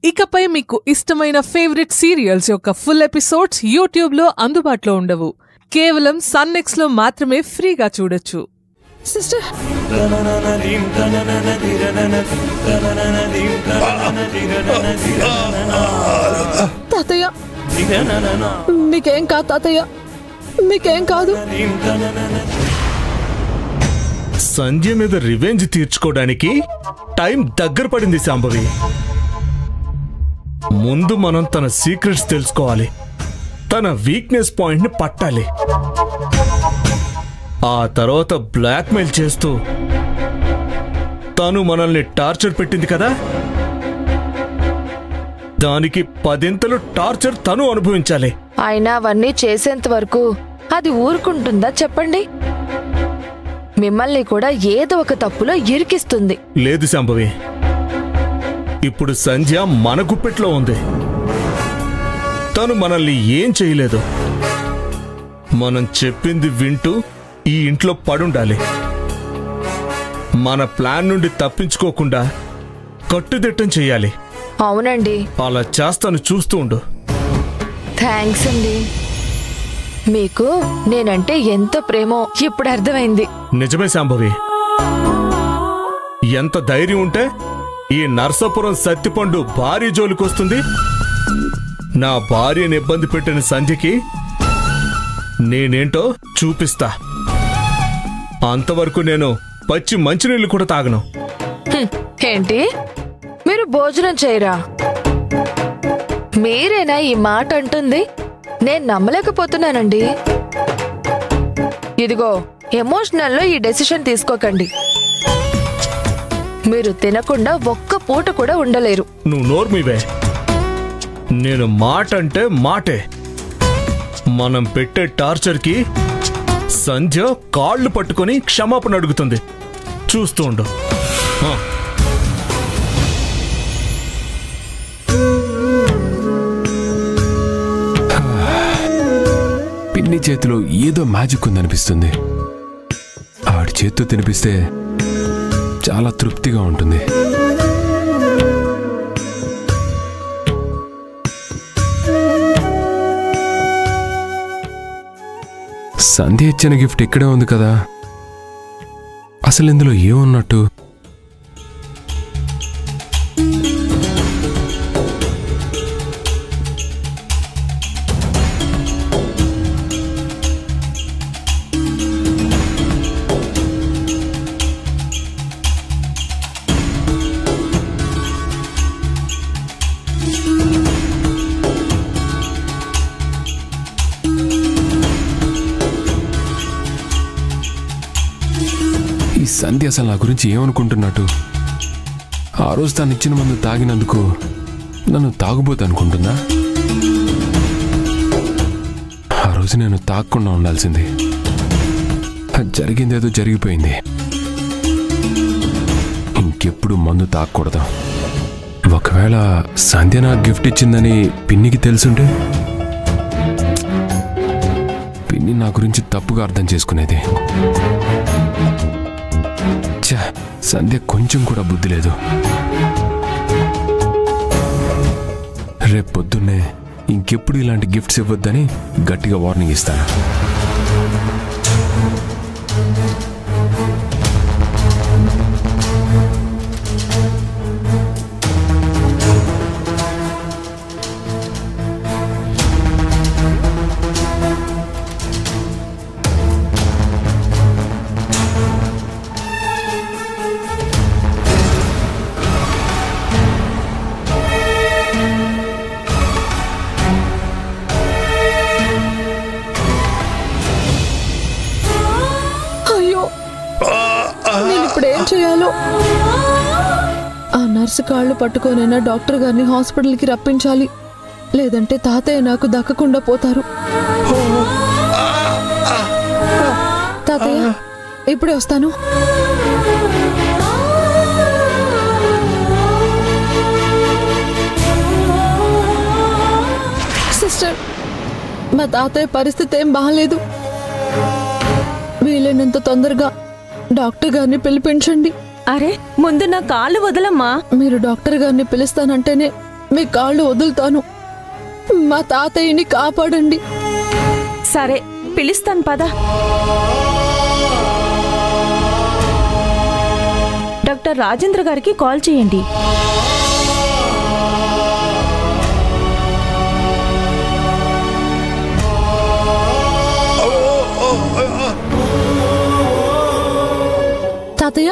ఇకపై మీకు ఇష్టమైన ఫేవరెట్ సీరియల్స్ యొక్క ఫుల్ ఎపిసోడ్స్ యూట్యూబ్లో అందుబాటులో ఉండవు. కేవలం సన్నెక్స్లో మాత్రమే ఫ్రీగా చూడొచ్చు. సిస్టర్, తాతయ్య మీకేం కాదు, తాతయ్య మీకేం కాదు. సంజయ్ మీద రివెంజ్ తీర్చుకోవడానికి టైం దగ్గర పడింది శాంభవి. ముందు మనం తన సీక్రెట్స్ తెలుసుకోవాలి, తన వీక్నెస్ పాయింట్ ని పట్టాలి. ఆ తర్వాత బ్లాక్మెయిల్ చేస్తూ తను మనల్ని టార్చర్ పెట్టింది కదా, దానికి 10 టార్చర్ తను అనుభవించాలి. అయినా అవన్నీ చేసేంత వరకు అది ఊరుకుంటుందా చెప్పండి? మిమ్మల్ని కూడా ఏదో ఒక తప్పులో ఇరికిస్తుంది. లేదు శాంభవి, ఇప్పుడు సంధ్య మన గుప్పెట్లో ఉంది. తను మనల్ని ఏం చేయలేదు. మనం చెప్పింది వింటూ ఈ ఇంట్లో పడుండాలి. మన ప్లాన్ నుండి తప్పించుకోకుండా కట్టుదిట్టం చెయ్యాలి. అవునండి, అలా చేస్తాను, చూస్తూ ఉండు. థ్యాంక్స్ అండి. మీకు నేనంటే ఎంత ప్రేమో ఇప్పుడు అర్థమైంది. నిజమే శాంభవి, ఎంత ధైర్యం ఉంటే ఈ నర్సాపురం సత్తిపండు భార్య జోలికొస్తుంది. నా భార్యని ఇబ్బంది పెట్టిన సంధ్యకి నేనేంటో చూపిస్తా. అంతవరకు నేను పచ్చి మంచినీళ్ళు కూడా తాగను. ఏంటి, మీరు భోజనం చేయరా? మీరేనా ఈ మాట అంటుంది? నేను నమ్మలేకపోతున్నానండి. ఇదిగో, ఎమోషనల్లో ఈ డెసిషన్ తీసుకోకండి. మీరు తినకుండా ఒక్క పూట కూడా ఉండలేరు. నువ్వు నోర్మివే. నేను మాట అంటే మాటే. మనం పెట్టే టార్చర్కి సంధ్య కాళ్ళు పట్టుకొని క్షమాపణ అడుగుతుంది. చూస్తూ ఉండు. పిన్ని చేతిలో ఏదో మ్యాజిక్ ఉందనిపిస్తుంది. ఆడి చేత్తో తినిపిస్తే చాలా తృప్తిగా ఉంటుంది. సంధ్య ఇచ్చిన గిఫ్ట్ ఇక్కడే ఉంది కదా, అసలు ఇందులో ఏమున్నట్టు? ఈ సంధ్య అసలు నా గురించి ఏమనుకుంటున్నట్టు? ఆ రోజు తను ఇచ్చిన మందు తాగినందుకు నన్ను తాగుబోతు అనుకుంటుందా? ఆ రోజు నేను తాగకుండా ఉండాల్సింది. జరిగిందేదో జరిగిపోయింది. ఇంకెప్పుడు మందు తాగకూడదు. ఒకవేళ సంధ్య నాకు గిఫ్ట్ ఇచ్చిందని పిన్నికి తెలుసుంటే పిన్ని నా గురించి తప్పుగా అర్థం చేసుకునేది. సంధ్య కొంచెం కూడా బుద్ధి లేదు. రేపు పొద్దున్నే ఇంకెప్పుడు ఇలాంటి గిఫ్ట్స్ ఇవ్వద్దని గట్టిగా వార్నింగ్ ఇస్తాను. ఇప్పుడేం చేయాలో? ఆ నర్సు కాళ్ళు పట్టుకోనైనా డాక్టర్ గారిని హాస్పిటల్కి రప్పించాలి, లేదంటే తాతయ్య నాకు దక్కకుండా పోతారు. తాతయ్య, ఇప్పుడే వస్తాను. సిస్టర్, మా తాతయ్య పరిస్థితి ఏం బాగాలేదు. వీలైనంత తొందరగా డాక్టర్ గారిని పిలిపించండి. అరే, ముందు నా కాళ్ళు వదలమ్మా. మీరు డాక్టర్ గారిని పిలుస్తానంటేనే మీ కాళ్ళు వదులుతాను. మా తాతయ్యని కాపాడండి. సరే, పిలుస్తాను పద. డాక్టర్ రాజేంద్ర గారికి కాల్ చేయండి. తాతయ్య,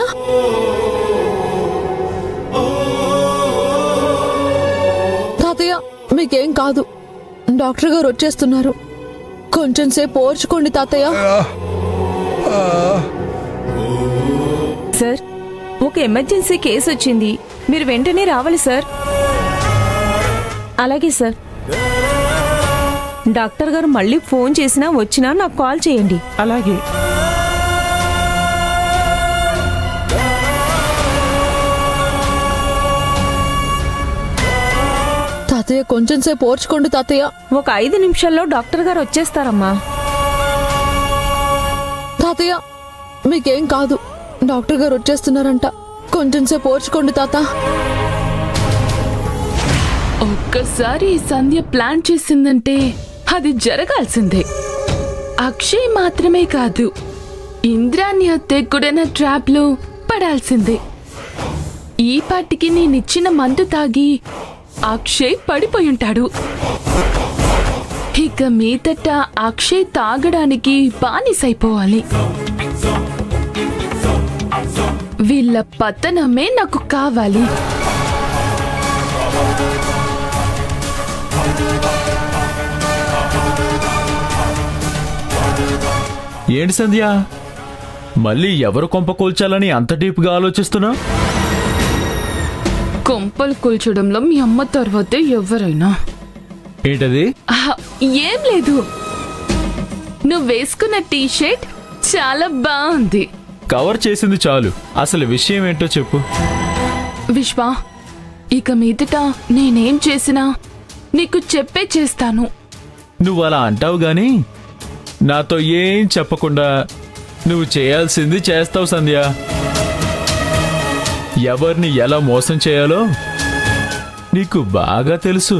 తాతయ్య మీకేం కాదు. డాక్టర్ గారు వచ్చేస్తున్నారు. కొంచెం సేపు ఓర్చుకోండి తాతయ్య. సార్, ఒక ఎమర్జెన్సీ కేసు వచ్చింది, మీరు వెంటనే రావాలి సార్. అలాగే సార్. డాక్టర్ గారు మళ్ళీ ఫోన్ చేసినా వచ్చినా నాకు కాల్ చేయండి. అలాగే. తాతయ్య కొంచెం సేపు ఓర్చుకోండి తాతయ్య. ఒక 5 నిమిషాల్లో డాక్టర్ గారు వచ్చేస్తారమ్మా. తాతయ్య మీకేం కాదు. డాక్టర్ గారు వచ్చేస్తున్నారంట. కొంచెం సేపు ఓర్చుకోండి తాత. ఒక్కసారి సంధ్య ప్లాన్ చేసిందంటే అది జరగాల్సిందే. అక్షయ్ మాత్రమే కాదు, ఇంద్రాణి అత్తే కూడా ట్రాప్ లో పడాల్సిందే. ఈ పాటికి నేనిచ్చిన మందు తాగి అక్షయ్ పడిపోయుంటాడు. ఇక మీదట అక్షయ్ తాగడానికి బానిసైపోవాలి. వీళ్ళ పతనమే నాకు కావాలి. ఏంటి సంధ్య, మళ్ళీ ఎవరు కొంప కూల్చాలని అంత డీప్గా ఆలోచిస్తున్నా? కొంపలు కూల్చడంలో మీ అమ్మ తర్వాతే ఎవరైనా. ఏంటది? ఏం లేదు, నువ్వు వేసుకున్న టీ షర్ట్ చాలా బాగుంది. కవర్ చేసింది చాలు, అసలు విషయం ఏంటో చెప్పు. విశ్వ, ఇక మీదట నేనేం చేసినా నీకు చెప్పే చేస్తాను. నువ్వు అలా అంటావు గాని నాతో ఏం చెప్పకుండా నువ్వు చేయాల్సింది చేస్తావు సంధ్య. ఎవరిని ఎలా మోసం చేయాలో నీకు బాగా తెలుసు.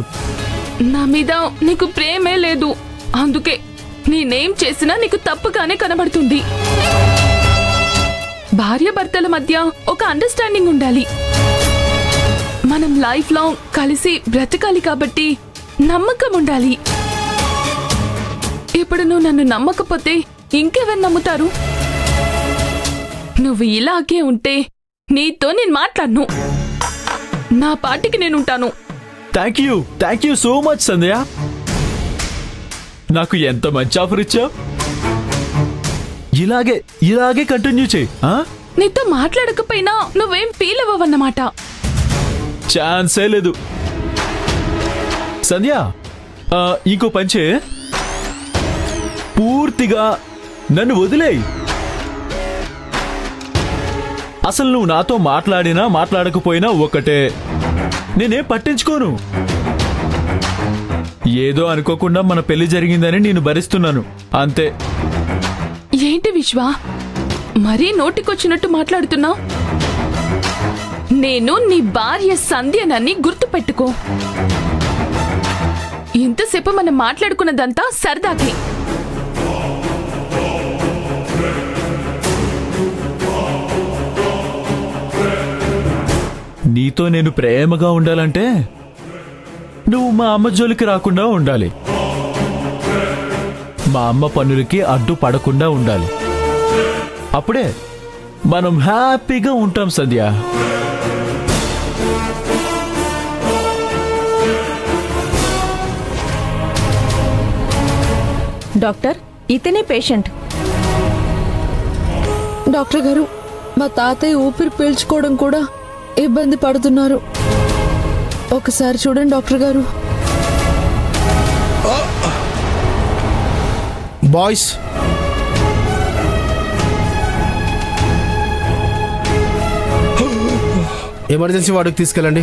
నా మీద నీకు ప్రేమే లేదు, అందుకే నేనేం చేసినా నీకు తప్పుగానే కనబడుతుంది. భార్యాభర్తల మధ్య ఒక అండర్స్టాండింగ్ ఉండాలి. మనం లైఫ్ లాంగ్ కలిసి బ్రతకాలి కాబట్టి నమ్మకం ఉండాలి. ఇప్పుడు నువ్వు నన్ను నమ్మకపోతే ఇంకెవరు నమ్ముతారు? నువ్వు ఇలాగే ఉంటే నీతో నేను మాట్లాడను. నా పాటికి నేనుంటాను. థ్యాంక్ యూ సో మచ్ సంధ్య. నాకు ఎంత మంచి ఆఫర్ ఇచ్చావు. ఇలాగే కంటిన్యూ చేయి. నీతో మాట్లాడకపోయినా నువ్వేం ఫీల్ అవ్వవన్నమాట. ఛాన్సే లేదు సంధ్య. ఇంకో పంచే, పూర్తిగా నన్ను వదిలేయి. అసలు నువ్వు నాతో మాట్లాడినా మాట్లాడకపోయినా ఒకటే, నేనేం పట్టించుకోను. ఏదో అనుకోకుండా మన పెళ్లి జరిగిందని నేను భరిస్తున్నాను అంతే. ఏంటి విశ్వ, మరీ నోటికొచ్చినట్టు మాట్లాడుతున్నావు? నేను నీ భార్య సంధ్యనని గుర్తుపెట్టుకో. ఇంతసేపు మనం మాట్లాడుకున్నదంతా సరదాకి. నీతో నేను ప్రేమగా ఉండాలంటే నువ్వు మా అమ్మ జోలికి రాకుండా ఉండాలి. మా అమ్మ పనులకి అడ్డు పడకుండా ఉండాలి. అప్పుడే మనం హ్యాపీగా ఉంటాం సంధ్య. డాక్టర్, ఇతనే పేషెంట్. డాక్టర్ గారు, మా తాతయ్య ఊపిరి పీల్చుకోవడం కూడా ఇబ్బంది పడుతున్నారు. ఒకసారి చూడండి డాక్టర్ గారు. బాయ్స్, ఎమర్జెన్సీ వార్డుకి తీసుకెళ్ళండి.